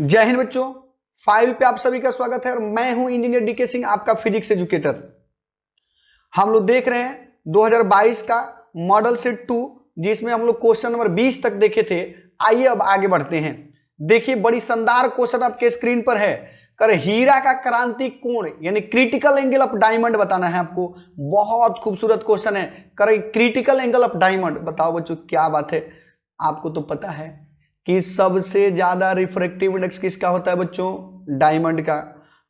जय हिंद बच्चों, फाइल पे आप सभी का स्वागत है और मैं हूं इंजीनियर डीके सिंह, आपका फिजिक्स एजुकेटर। हम लोग देख रहे हैं 2022 का मॉडल सेट 2, जिसमें हम लोग क्वेश्चन नंबर 20 तक देखे थे। आइए अब आगे बढ़ते हैं। देखिए, बड़ी शानदार क्वेश्चन आपके स्क्रीन पर है। कर हीरा का क्रांति कोण यानी क्रिटिकल एंगल ऑफ डायमंड बताना है आपको। बहुत खूबसूरत क्वेश्चन है। कर क्रिटिकल एंगल ऑफ डायमंड बताओ बच्चों, क्या बात है। आपको तो पता है कि सबसे ज्यादा रिफ्रैक्टिव इंडेक्स किसका होता है बच्चों? डायमंड का।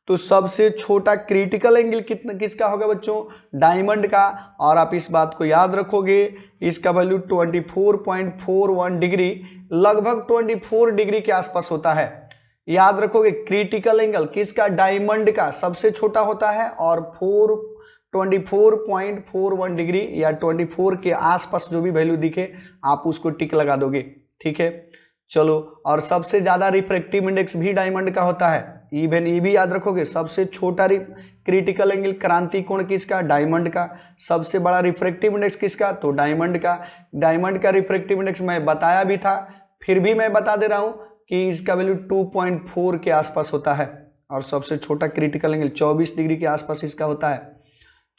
तो सबसे छोटा क्रिटिकल एंगल कितना किसका होगा बच्चों? डायमंड का। और आप इस बात को याद रखोगे, इसका वैल्यू 24.41 डिग्री, लगभग 24 डिग्री के आसपास होता है। याद रखोगे, क्रिटिकल एंगल किसका? डायमंड का सबसे छोटा होता है और 24.41 डिग्री या 24 के आसपास जो भी वैल्यू दिखे आप उसको टिक लगा दोगे। ठीक है, चलो। और सबसे ज्यादा रिफ्रैक्टिव इंडेक्स भी डायमंड का होता है। इवन ये भी याद रखोगे, सबसे छोटा क्रिटिकल एंगल क्रांति कोण किसका? डायमंड का। सबसे बड़ा रिफ्रैक्टिव इंडेक्स किसका? तो डायमंड का। डायमंड का रिफ्रैक्टिव इंडेक्स मैं बताया भी था, फिर भी मैं बता दे रहा हूं कि इसका वैल्यू 2.4 के आसपास होता है और सबसे छोटा क्रिटिकल एंगल 24 डिग्री के आसपास इसका होता है।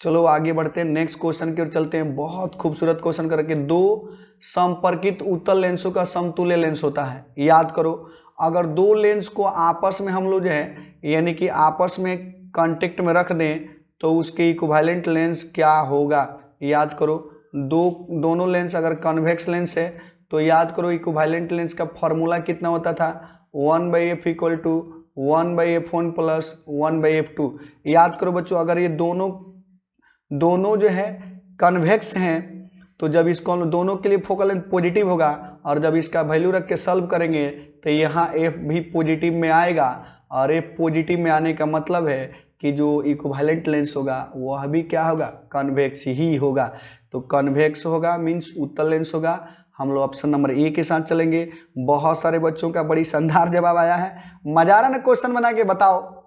चलो आगे बढ़ते हैं, नेक्स्ट क्वेश्चन की ओर चलते हैं। बहुत खूबसूरत क्वेश्चन करके, दो संपर्कित उत्तल लेंसों का समतुल्य लेंस होता है। याद करो, अगर दो लेंस को आपस में हम लोग जो है यानी कि आपस में कांटेक्ट में रख दें तो उसके इक्विवेलेंट लेंस क्या होगा? याद करो, दोनों लेंस अगर कन्वेक्स लेंस है तो याद करो इक्विवेलेंट लेंस का फॉर्मूला कितना होता था? 1/f equal to 1/f1 plus 1/f2। याद करो बच्चों, अगर ये दोनों जो है कन्वेक्स हैं तो जब इसको हम दोनों के लिए फोकल लेंथ पॉजिटिव होगा और जब इसका वैल्यू रख के सॉल्व करेंगे तो यहाँ f भी पॉजिटिव में आएगा और f पॉजिटिव में आने का मतलब है कि जो इक्विवेलेंट लेंस होगा वह भी क्या होगा? कन्वेक्स ही होगा। तो कन्वेक्स होगा मीन्स उत्तल लेंस होगा। हम लोग ऑप्शन नंबर ए के साथ चलेंगे। बहुत सारे बच्चों का बड़ी शानदार जवाब आया है। मजा आ रहा ना क्वेश्चन बना के? बताओ।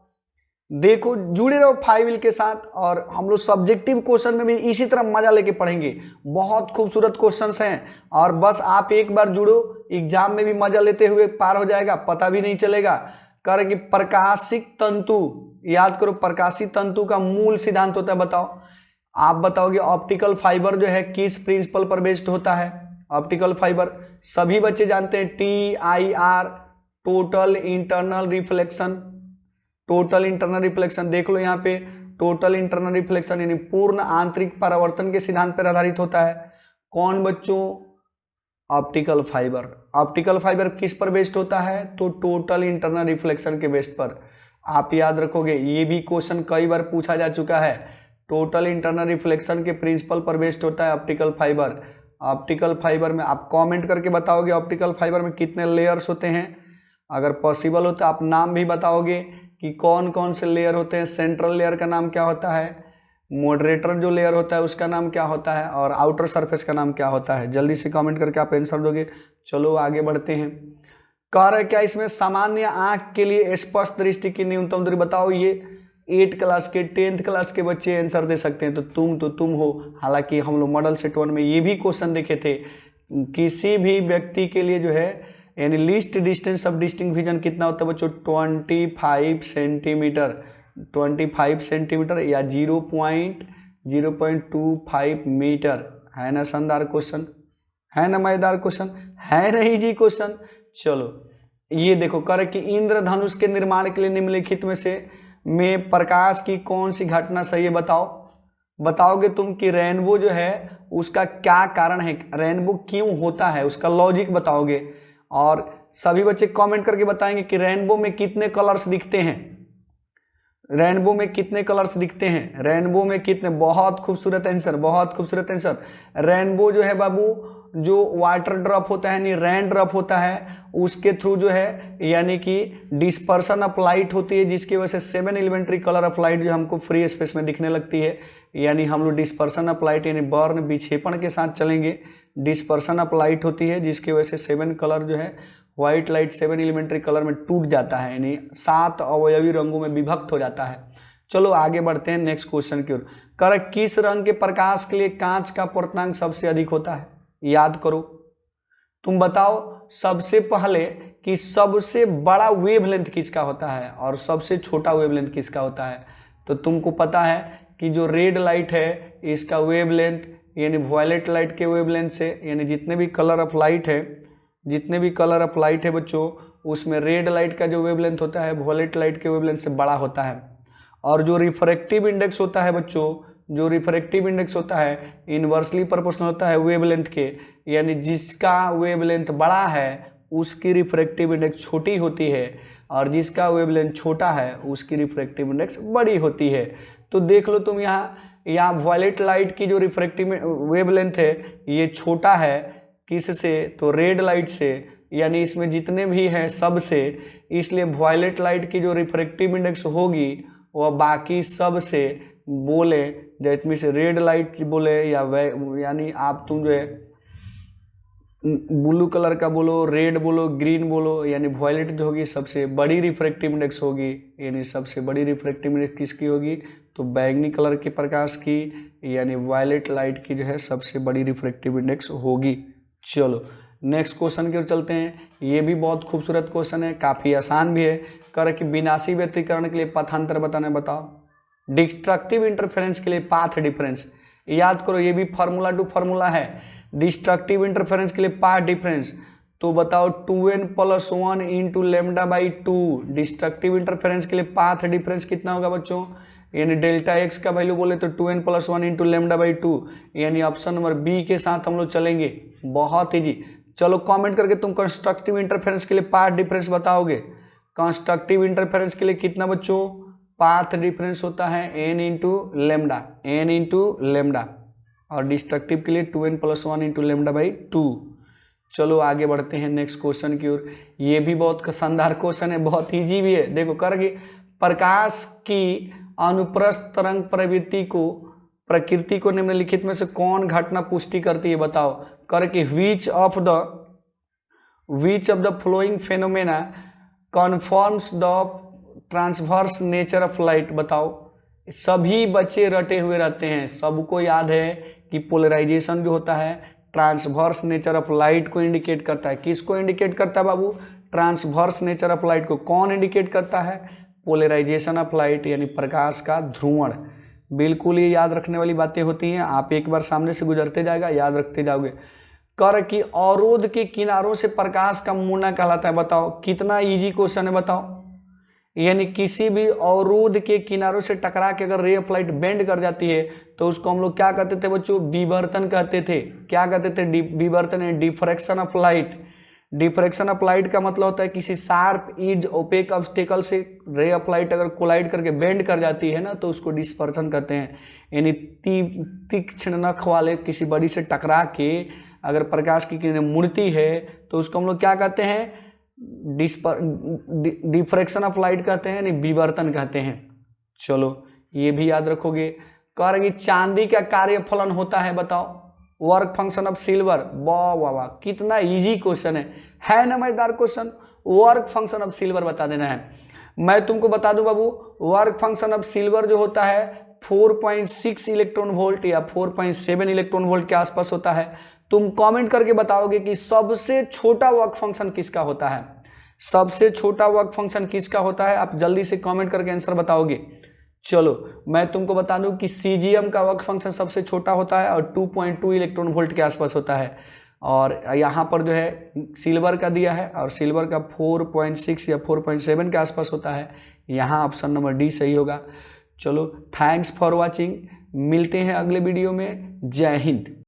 देखो, जुड़े रहो फाइल के साथ और हम लोग सब्जेक्टिव क्वेश्चन में भी इसी तरह मजा लेके पढ़ेंगे। बहुत खूबसूरत क्वेश्चंस हैं और बस आप एक बार जुड़ो, एग्जाम में भी मजा लेते हुए पार हो जाएगा, पता भी नहीं चलेगा। कर कि प्रकाशिक तंतु, याद करो प्रकाशिक तंतु का मूल सिद्धांत होता है। बताओ, आप बताओगे ऑप्टिकल फाइबर जो है किस प्रिंसिपल पर बेस्ड होता है? ऑप्टिकल फाइबर सभी बच्चे जानते हैं, TIR, total internal reflection. Total internal reflection देख लो यहाँ पे, टोटल इंटरनल रिफ्लेक्शन यानी पूर्ण आंतरिक परावर्तन के सिद्धांत पर आधारित होता है। कौन बच्चों? Optical fibre. ऑप्टिकल फाइबर किस पर बेस्ड होता है? तो टोटल इंटरनल रिफ्लेक्शन के बेस्ड पर। आप याद रखोगे, ये भी क्वेश्चन कई बार पूछा जा चुका है। टोटल इंटरनल रिफ्लेक्शन के प्रिंसिपल पर बेस्ड होता है ऑप्टिकल फाइबर। ऑप्टिकल फाइबर में आप कमेंट करके बताओगे ऑप्टिकल फाइबर में कितने लेयर्स होते हैं। अगर पॉसिबल हो तो आप नाम भी बताओगे कि कौन कौन से लेयर होते हैं। सेंट्रल लेयर का नाम क्या होता है? मॉडरेटर जो लेयर होता है उसका नाम क्या होता है? और आउटर सरफेस का नाम क्या होता है? जल्दी से कमेंट करके आप आंसर दोगे। चलो आगे बढ़ते हैं। कह रहे क्या इसमें सामान्य आंख के लिए स्पष्ट दृष्टि की न्यूनतम दूरी बताओ। ये 8 क्लास के 10th क्लास के बच्चे आंसर दे सकते हैं, तो तुम हो। हालांकि हम लोग मॉडल सेट 1 में ये भी क्वेश्चन देखे थे, किसी भी व्यक्ति के लिए जो है यानी least distance of distinct vision कितना होता है बच्चों? 25 सेंटीमीटर। 25 सेंटीमीटर या 0.25 मीटर। है ना शानदार क्वेश्चन? है ना मजेदार क्वेश्चन? है नहीं जी क्वेश्चन? चलो ये देखो, कर कि इंद्रधनुष के निर्माण के लिए निम्नलिखित में प्रकाश की कौन सी घटना सही है? बताओगे तुम कि रेनबो जो है उसका क्या कारण है, रेनबो क्यों होता है, उसका लॉजिक बताओगे। और सभी बच्चे कमेंट करके बताएंगे कि रेनबो में कितने कलर्स दिखते हैं। रेनबो में कितने कलर्स दिखते हैं? रेनबो में कितने? बहुत खूबसूरत आंसर, बहुत खूबसूरत आंसर। रेनबो जो है बाबू, जो वाटर ड्रॉप होता है यानी रेन ड्रॉप होता है, उसके थ्रू जो है यानी कि डिस्पर्सन ऑफ लाइट होती है, जिसकी वजह से 7 एलिमेंट्री कलर ऑफ लाइट जो हमको फ्री स्पेस में दिखने लगती है। यानी हम लोग डिस्पर्सन ऑफ लाइट यानी बर्न विक्षेपण के साथ चलेंगे। डिस्पर्सन ऑफ लाइट होती है जिसकी वजह से 7 कलर जो है व्हाइट लाइट 7 एलिमेंट्री कलर में टूट जाता है, यानी 7 अवयवी रंगों में विभक्त हो जाता है। चलो आगे बढ़ते हैं नेक्स्ट क्वेश्चन की ओर। कर किस रंग के प्रकाश के लिए कांच का पूर्णांक सबसे अधिक होता है? याद करो, तुम बताओ सबसे पहले कि सबसे बड़ा वेवलेंथ किसका होता है और सबसे छोटा वेवलेंथ किसका होता है। तो तुमको पता है कि जो रेड लाइट है इसका वेवलेंथ यानी वॉयलेट लाइट के वेवलेंथ से, यानी जितने भी कलर ऑफ लाइट है बच्चों, उसमें रेड लाइट का जो वेवलेंथ होता है वॉयलेट लाइट के वेवलेंथ से बड़ा होता है। और जो रिफ्रैक्टिव इंडेक्स होता है बच्चों, जो रिफ्रैक्टिव इंडेक्स होता है इनवर्सली प्रोपोर्शनल होता है वेवलेंथ के, यानी जिसका वेवलेंथ बड़ा है उसकी रिफ्रैक्टिव इंडेक्स छोटी होती है और जिसका वेवलेंथ छोटा है उसकी रिफ्रैक्टिव इंडेक्स बड़ी होती है। तो देख लो तुम यहाँ वॉयलेट लाइट की जो रिफ्रैक्टिव वेवलेंथ है ये छोटा है किससे, तो रेड लाइट से, यानी इसमें जितने भी हैं सब से, इसलिए वॉयलेट लाइट की जो रिफ्रैक्टिव इंडेक्स होगी वह बाकी सब से बोले, जैसे से रेड लाइट बोले यानी आप तुम जो है ब्लू कलर का बोलो, रेड बोलो, ग्रीन बोलो, यानी वॉयलेट जो होगी सबसे बड़ी रिफ्रैक्टिव इंडेक्स होगी, यानी सबसे बड़ी रिफ्रैक्टिव इंडेक्स किसकी होगी, तो बैंगनी कलर के प्रकाश की यानी वॉयलेट लाइट की जो है सबसे बड़ी रिफ्रैक्टिव इंडेक्स होगी। चलो नेक्स्ट क्वेश्चन की ओर चलते हैं। ये भी बहुत खूबसूरत क्वेश्चन है, काफ़ी आसान भी है। कर कि विनाशी व्यतिकरण के लिए पथांतर बताना, बताओ। डिस्ट्रक्टिव इंटरफेरेंस के लिए पाथ डिफरेंस, याद करो ये भी फार्मूला टू फार्मूला है। डिस्ट्रक्टिव इंटरफेरेंस के लिए पाथ डिफरेंस, तो बताओ 2n+1 into lambda by 2। Destructive interference के लिए पाथ डिफरेंस कितना होगा बच्चों, यानी डेल्टा एक्स का वैल्यू बोले तो 2n+1 इंटू लेमडा बाई 2, यानी ऑप्शन नंबर बी के साथ हम लोग चलेंगे। बहुत ईजी। चलो कमेंट करके तुम कंस्ट्रक्टिव इंटरफेरेंस के लिए पाथ डिफरेंस बताओगे। कंस्ट्रक्टिव इंटरफेरेंस के लिए कितना बच्चों, पाथ डिफरेंस होता है n इंटू लेमडा, और डिस्ट्रक्टिव के लिए 2n+1 इंटू लेमडा बाई 2। चलो आगे बढ़ते हैं नेक्स्ट क्वेश्चन की ओर। ये भी बहुत शानदार क्वेश्चन है, बहुत इजी भी है। देखो करके प्रकाश की अनुप्रस्थ तरंग प्रकृति को निम्नलिखित में से कौन घटना पुष्टि करती है, बताओ। करके which of the flowing phenomena confirms the transverse nature of light, बताओ। सभी बच्चे रटे हुए रहते हैं, सबको याद है कि पोलराइजेशन जो होता है ट्रांसवर्स नेचर ऑफ लाइट को इंडिकेट करता है। किसको इंडिकेट करता है बाबू, ट्रांसवर्स नेचर ऑफ लाइट को। कौन इंडिकेट करता है, पोलराइजेशन ऑफ लाइट, यानी प्रकाश का ध्रुवण। बिल्कुल ये याद रखने वाली बातें होती हैं, आप एक बार सामने से गुजरते जाएगा याद रखते जाओगे। कर कि अवरोध के किनारों से प्रकाश का मुड़ना कहलाता है, बताओ। कितना इजी क्वेश्चन है बताओ। यानी किसी भी अवरोध के किनारों से टकरा के अगर रे ऑफ लाइट बेंड कर जाती है तो उसको हम लोग क्या कहते थे बच्चों, विवर्तन कहते थे। क्या कहते थे, विवर्तन है diffraction of light. Diffraction of light का मतलब होता है किसी शार्प इज ओपेक ऑब्स्टेकल से रे ऑफ लाइट अगर कोलाइड करके बेंड कर जाती है ना तो उसको डिस्पर्सन कहते हैं। यानी तीक्ष्ण नख वाले किसी बड़ी से टकरा के अगर प्रकाश की किरणें मुड़ती है तो उसको हम लोग क्या कहते हैं, डिफ्रैक्शन ऑफ लाइट कहते हैं, यानी विवर्तन कहते हैं। चलो ये भी याद रखोगे। कह रहे कि चांदी का कार्यफलन होता है, बताओ। वर्क फंक्शन ऑफ सिल्वर, वाह वाह वाह, कितना इजी क्वेश्चन है ना मजेदार question. Work function of silver बता देना है। मैं तुमको बता दूं बाबू, वर्क फंक्शन ऑफ सिल्वर जो होता है 4.6 इलेक्ट्रॉन वोल्ट या 4.7 इलेक्ट्रॉन वोल्ट के आसपास होता है। तुम कमेंट करके बताओगे कि सबसे छोटा वर्क फंक्शन किसका होता है, सबसे छोटा वर्क फंक्शन किसका होता है, आप जल्दी से कमेंट करके आंसर बताओगे। चलो मैं तुमको बता दूं कि सीजीएम का वर्क फंक्शन सबसे छोटा होता है और 2.2 इलेक्ट्रॉन वोल्ट के आसपास होता है। और यहाँ पर जो है सिल्वर का दिया है और सिल्वर का 4.6 या 4.7 के आसपास होता है। यहाँ ऑप्शन नंबर डी सही होगा। चलो थैंक्स फॉर वॉचिंग, मिलते हैं अगले वीडियो में। जय हिंद।